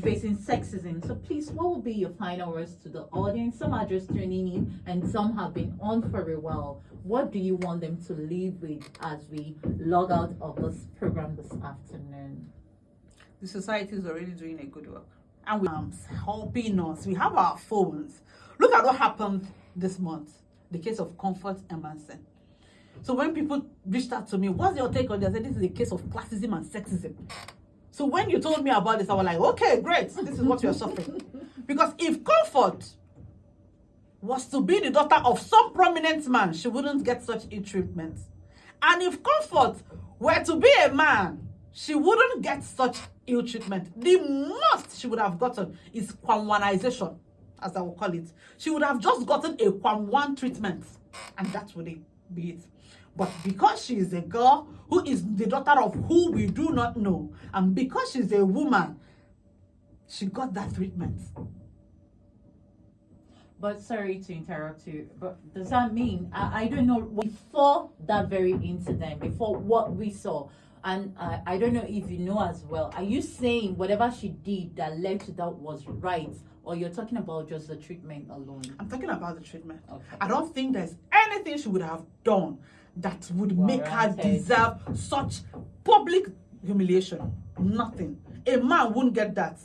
facing sexism. So please, what will be your final words to the audience? Some are just tuning in and some have been on for a while. What do you want them to leave with as we log out of this program this afternoon? The society is already doing a good work, and we're helping us. We have our phones. Look at what happened this month, the case of Comfort Emerson. So when people reached out to me, what's your take on this? I said, this is a case of classism and sexism. So when you told me about this, I was like, okay, great. This is what you're suffering. Because if Comfort was to be the daughter of some prominent man, she wouldn't get such ill treatment. And if Comfort were to be a man, she wouldn't get such ill treatment. The most she would have gotten is Kwanwanization, as I will call it. She would have just gotten a Kwanwan treatment, and that would be it. But because she is a girl who is the daughter of who we do not know, and because she's a woman, she got that treatment. But sorry to interrupt you, but does that mean, I don't know, before that very incident, before what we saw, and I don't know if you know as well, are you saying whatever she did that led to that was right? Or you're talking about just the treatment alone? I'm talking about the treatment. Okay. I don't think there's anything she would have done that would make her deserve such public humiliation. Nothing. A man wouldn't get that.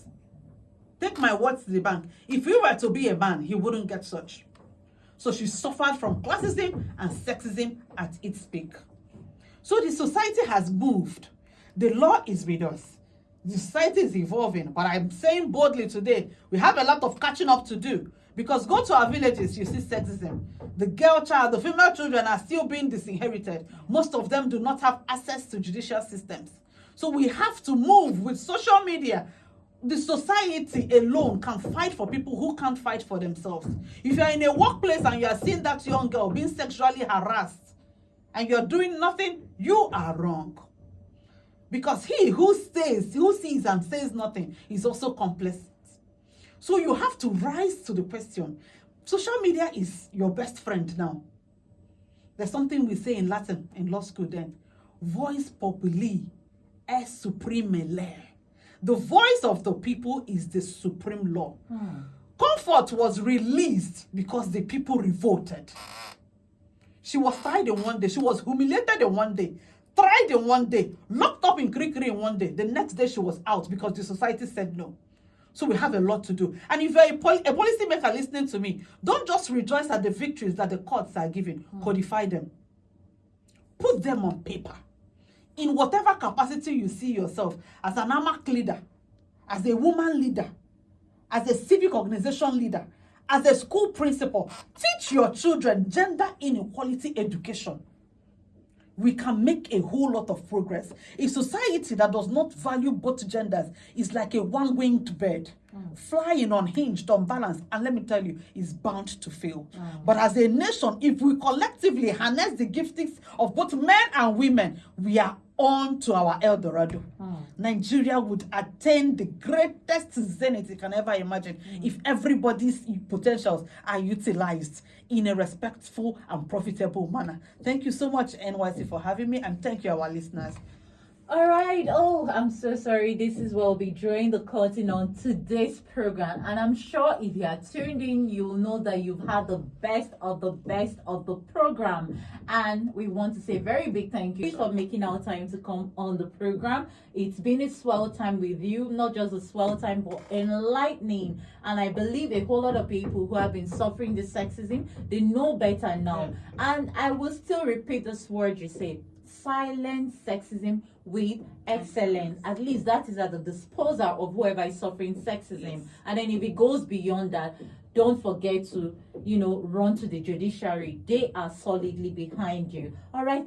Take my words to the bank. If he were to be a man, he wouldn't get such. So she suffered from classism and sexism at its peak. So the society has moved. The law is with us. The society is evolving. But I'm saying boldly today, we have a lot of catching up to do. Because go to our villages, you see sexism. The girl child, the female children are still being disinherited. Most of them do not have access to judicial systems. So we have to move with social media. The society alone can fight for people who can't fight for themselves. If you're in a workplace and you are seeing that young girl being sexually harassed and you're doing nothing, you are wrong. Because he who sees and says nothing is also complicit. So you have to rise to the question. Social media is your best friend now. There's something we say in Latin, in law school then. Voice populi est supreme lege. The voice of the people is the supreme law. Comfort was released because the people revolted. She was tried in one day. She was humiliated in one day. Tried in one day. Locked up in Krikri in one day. The next day she was out because the society said no. So we have a lot to do. And if you're a policymaker listening to me, don't just rejoice at the victories that the courts are giving. Codify them. Put them on paper. In whatever capacity you see yourself, as an AMAC leader, as a woman leader, as a civic organization leader, as a school principal, teach your children gender inequality education. We can make a whole lot of progress. A society that does not value both genders is like a one-winged bird, flying unhinged, unbalanced, and let me tell you, is bound to fail. But as a nation, if we collectively harness the giftings of both men and women, we are on to our El Dorado. Nigeria would attain the greatest zenith you can ever imagine if everybody's potentials are utilized in a respectful and profitable manner. Thank you so much, NYC, for having me, and thank you, our listeners. All right. Oh, I'm so sorry. This is where we'll be drawing the curtain on today's program. And I'm sure if you are tuned in, you'll know that you've had the best of the program. And we want to say a very big thank you for making our time to come on the program. It's been a swell time with you, not just a swell time, but enlightening. And I believe a whole lot of people who have been suffering the sexism, they know better now. And I will still repeat this word you said. Silence sexism with excellence. At least that is at the disposal of whoever is suffering sexism. And then if it goes beyond that, don't forget to, run to the judiciary. They are solidly behind you. All right.